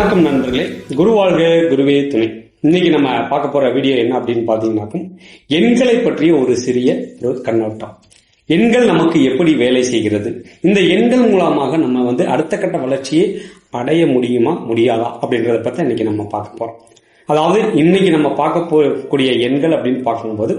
வணக்கம் நண்பர்களே, குரு வாழ்க குருவே துணை. இன்னைக்கு நம்ம பார்க்க போற வீடியோ என்ன அப்படின்னு பாத்தீங்கன்னாக்கும் எண்களை பற்றிய ஒரு சிறிய கண்ணோட்டம். எண்கள் நமக்கு எப்படி வேலை செய்கிறது, இந்த எண்கள் மூலமாக நம்ம அடுத்த கட்ட வளர்ச்சியை அடைய முடியுமா முடியாதா அப்படின்றத பத்தி இன்னைக்கு நம்ம பார்க்க போறோம். அதாவது இன்னைக்கு நம்ம பார்க்க போகக்கூடிய எண்கள் அப்படின்னு பார்க்கும்போது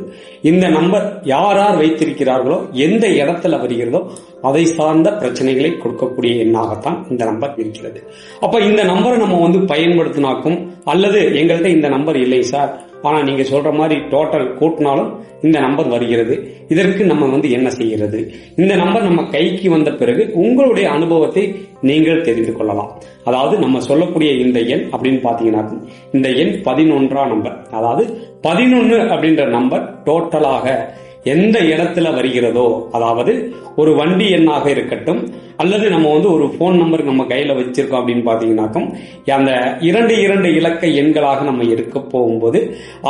இந்த நம்பர் யார் யார் வைத்திருக்கிறார்களோ எந்த இடத்துல வருகிறதோ அதை சார்ந்த பிரச்சனைகளை கொடுக்கக்கூடிய எண்ணாகத்தான் இந்த நம்பர் இருக்கிறது. அப்ப இந்த நம்பரை நம்ம பயன்படுத்தினாக்கும் அல்லது எங்கள்கிட்ட இந்த நம்பர் இல்லை சார், ஆனா நீங்க சொல்ற மாதிரி டோட்டல் கூட்டினாலும் இந்த நம்பர் வருகிறது, இதற்கு நம்ம என்ன செய்யறது, இந்த நம்பர் நம்ம கைக்கு வந்த பிறகு உங்களுடைய அனுபவத்தை நீங்கள் தெரிந்து கொள்ளலாம். அதாவது நம்ம சொல்லக்கூடிய இந்த எண் அப்படின்னு பாத்தீங்கன்னா இந்த எண் 11ஆம் நம்பர். அதாவது 11 அப்படின்ற நம்பர் டோட்டலாக எந்த இடத்துல வருகிறதோ, அதாவது ஒரு வண்டி எண்ணாக இருக்கட்டும் அல்லது நம்ம ஒரு போன் நம்பர் நம்ம கையில வச்சிருக்கோம் அப்படின்னு பாத்தீங்கன்னாக்கும் அந்த இரண்டு இலக்க எண்களாக நம்ம எடுக்க போகும்போது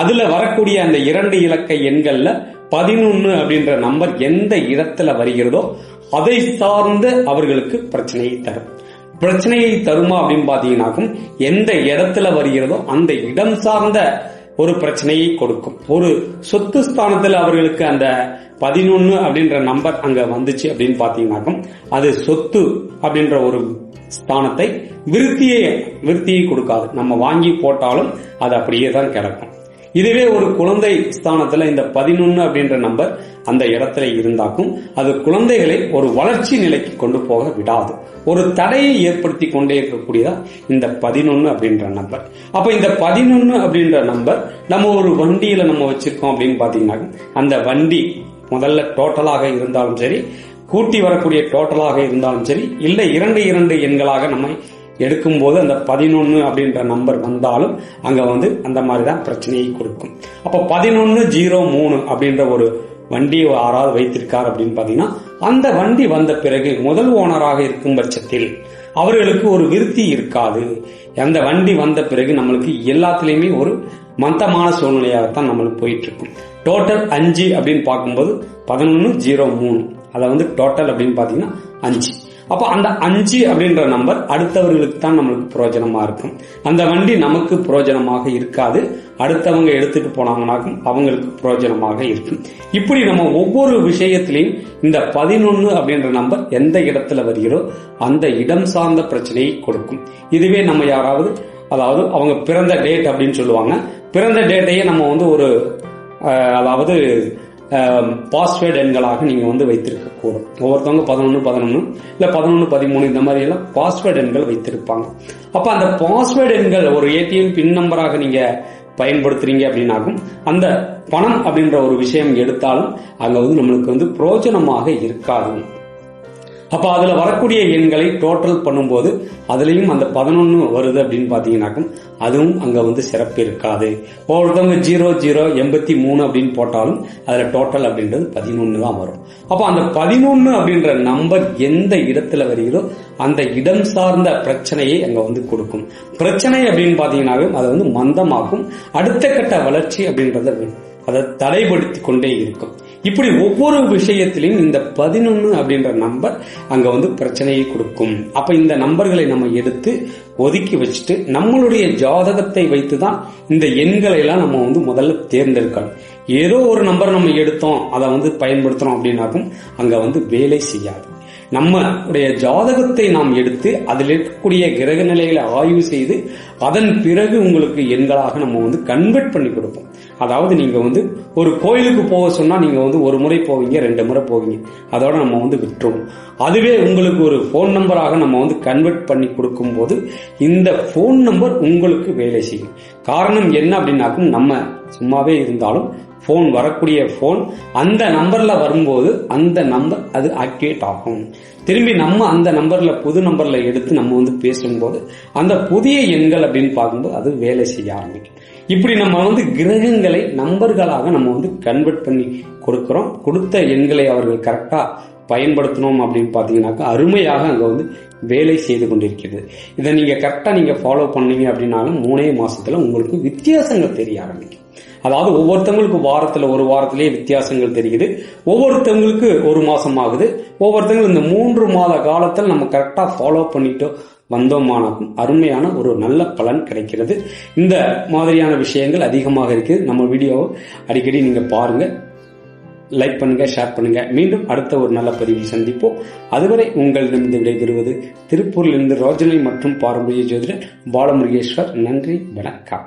அதுல வரக்கூடிய அந்த 2 இலக்க எண்கள்ல 11 அப்படின்ற நம்பர் எந்த இடத்துல வருகிறதோ அதை சார்ந்து அவர்களுக்கு பிரச்சனையை தரும். பிரச்சனையை தருமா அப்படின்னு பாத்தீங்கன்னாக்கும் எந்த இடத்துல வருகிறதோ அந்த இடம் சார்ந்த ஒரு பிரச்சனையை கொடுக்கும். ஒரு சொத்து ஸ்தானத்துல அவர்களுக்கு அந்த 11 அப்படின்ற நம்பர் அங்க வந்துச்சு அப்படின்னு பாத்தீங்கன்னாக்கும் அது சொத்து அப்படின்ற ஒரு ஸ்தானத்தை விருத்தியை கொடுக்காது. நம்ம வாங்கி போட்டாலும் அது அப்படியே தான் கிடக்கும். இதுவே ஒரு குழந்தை ஸ்தானத்துல இந்த 11 அப்படின்ற நம்பர் அந்த இடத்துல இருந்தாக்கும் அது குழந்தைகளை ஒரு வளர்ச்சி நிலைக்கு கொண்டு போக விடாது, ஒரு தடையை ஏற்படுத்தி கொண்டே இருக்கக்கூடியதா இந்த 11 அப்படின்ற நம்பர். அப்ப இந்த 11 அப்படின்ற நம்பர் நம்ம ஒரு வண்டியில நம்ம வச்சிருக்கோம் அப்படின்னு பாத்தீங்கன்னா அந்த வண்டி முதல்ல டோட்டலாக இருந்தாலும் சரி, கூட்டி வரக்கூடிய டோட்டலாக இருந்தாலும் சரி, இல்ல 2 எண்களாக நம்ம எடுக்கும் போது அந்த 11 அப்படின்ற நம்பர் வந்தாலும் அங்க அந்த மாதிரிதான் பிரச்சனையை கொடுக்கும். அப்ப 1103 அப்படின்ற ஒரு வண்டி யாராவது வைத்திருக்கார் அப்படின்னு பாத்தீங்கன்னா அந்த வண்டி வந்த பிறகு முதல் ஓனராக இருக்கும் பட்சத்தில் அவர்களுக்கு ஒரு விருத்தி இருக்காது. அந்த வண்டி வந்த பிறகு நம்மளுக்கு எல்லாத்திலையுமே ஒரு மந்தமான சூழ்நிலையாகத்தான் நம்மளுக்கு போயிட்டு இருக்கும். டோட்டல் 5 அப்படின்னு பார்க்கும்போது 1103 அதை டோட்டல் அப்படின்னு பாத்தீங்கன்னா 5. அப்ப அந்த 5 அப்படின்ற நம்பர் அடுத்தவர்களுக்கு தான் நம்மளுக்கு பிரயோஜனமா இருக்கும். அந்த வண்டி நமக்கு பிரயோஜனமாக இருக்காது, அடுத்தவங்க எடுத்துட்டு போனாங்கன்னாக்கும் அவங்களுக்கு பிரயோஜனமாக இருக்கும். இப்படி நம்ம ஒவ்வொரு விஷயத்திலையும் இந்த 11 அப்படின்ற நம்பர் எந்த இடத்துல வருகிறோ அந்த இடம் சார்ந்த பிரச்சனையை கொடுக்கும். இதுவே நம்ம யாராவது, அதாவது அவங்க பிறந்த டேட் அப்படின்னு சொல்லுவாங்க, பிறந்த டேட்டையே நம்ம ஒரு அதாவது பாஸ்வேர்டு எண்களாக நீங்க வைத்திருக்க கூடும். ஒவ்வொருத்தவங்க 1111 இல்ல 1113 இந்த மாதிரி எல்லாம் பாஸ்வேர்டு எண்கள் வைத்திருப்பாங்க. அப்ப அந்த பாஸ்வேர்டு எண்கள் ஒரு ஏடிஎம் பின் நம்பராக நீங்க பயன்படுத்துறீங்க அப்படின்னாக்கும் அந்த பணம் அப்படின்ற ஒரு விஷயம் எடுத்தாலும் அங்க நம்மளுக்கு பிரயோஜனமாக இருக்காது. அப்ப அதுல வரக்கூடிய எண்களை டோட்டல் பண்ணும்போது அதுலயும் அந்த 11 வருது அப்படின்னு பாத்தீங்கன்னாக்கும் அதுவும் அங்க சிறப்பு இருக்காது. ஒருத்தவங்க 0083 அப்படின்னு போட்டாலும் அதுல டோட்டல் அப்படின்றது 11 தான் வரும். அப்ப அந்த 11 அப்படின்ற நம்பர் எந்த இடத்துல வருகிறதோ அந்த இடம் சார்ந்த பிரச்சனையை அங்க கொடுக்கும். பிரச்சனை அப்படின்னு பாத்தீங்கன்னாலும் அதை மந்தமாக்கும், அடுத்த கட்ட வளர்ச்சி அப்படின்றத அதை தடைப்படுத்தி கொண்டே இருக்கும். இப்படி ஒவ்வொரு விஷயத்திலையும் இந்த 11 அப்படின்ற நம்பர் அங்க பிரச்சனையை கொடுக்கும். அப்ப இந்த நம்பர்களை நம்ம எடுத்து ஒதுக்கி வச்சுட்டு நம்மளுடைய ஜாதகத்தை வைத்துதான் இந்த எண்களை எல்லாம் நம்ம முதல்ல தேர்ந்தெடுக்கணும். ஏதோ ஒரு நம்பர் நம்ம எடுத்தோம் அதை பயன்படுத்துறோம் அப்படின்னாக்கும் அங்க வேலை செய்யாது. நம்முடைய ஜாதகத்தை நாம் எடுத்து அதில் இருக்கக்கூடிய கிரக நிலைகளை ஆய்வு செய்து அதன் பிறகு உங்களுக்கு எண்களாக நம்ம கன்வெர்ட் பண்ணி கொடுப்போம். அதாவது நீங்க ஒரு கோயிலுக்கு போக சொன்னா நீங்க ஒரு முறை போவீங்க, 2 முறை போவீங்க, அதோட நம்ம விட்டுருவோம். அதுவே உங்களுக்கு ஒரு போன் நம்பராக நம்ம கன்வெர்ட் பண்ணி கொடுக்கும் போது இந்த போன் நம்பர் உங்களுக்கு வேலை செய்யும். காரணம் என்ன அப்படின்னாக்கும் நம்ம சும்மாவே இருந்தாலும் போன் வரக்கூடிய போன் அந்த நம்பர்ல வரும்போது அந்த நம்பர் அது ஆக்டிவேட் ஆகும். திரும்பி நம்ம அந்த நம்பர்ல புது நம்பர்ல எடுத்து நம்ம பேசும்போது அந்த புதிய எண்கள் அப்படின்னு பார்க்கும்போது அது வேலை செய்ய ஆரம்பிக்கும். இப்படி நம்ம கிரகங்களை நம்பர்களாக நம்ம கன்வெர்ட் பண்ணி கொடுக்கிறோம். கொடுத்த எண்களை அவர்கள் கரெக்டா பயன்படுத்தணும் அப்படின்னு பாத்தீங்கன்னாக்கா அருமையாக அங்க வேலை செய்து கொண்டிருக்கிறது. இதை நீங்க கரெக்டா நீங்க ஃபாலோ பண்ணீங்க அப்படின்னாலும் 3 மாசத்துல உங்களுக்கு வித்தியாசங்கள் தெரிய ஆரம்பிக்கும். அதாவது ஒவ்வொருத்தவங்களுக்கு வாரத்துல ஒரு வாரத்திலேயே வித்தியாசங்கள் தெரியுது, ஒவ்வொருத்தவங்களுக்கு 1 மாசம் ஆகுது, ஒவ்வொருத்தவங்களுக்கு இந்த 3 மாத காலத்தில் நம்ம கரெக்டா ஃபாலோ பண்ணிட்டோம் வந்தோமானாக்கும் அருமையான ஒரு நல்ல பலன் கிடைக்கிறது. இந்த மாதிரியான விஷயங்கள் அதிகமாக இருக்கு. நம்ம வீடியோவை அடிக்கடி நீங்க பாருங்க, லைக் பண்ணுங்க, ஷேர் பண்ணுங்க. மீண்டும் அடுத்த ஒரு நல்ல பதிவில் சந்திப்போம். அதுவரை உங்களிடமிருந்து விடைபெறுவது திருப்பூரிலிருந்து ரோஜனை மற்றும் பாரம்பரிய ஜோதிடர் பாலமுருகேஸ்வர். நன்றி, வணக்கம்.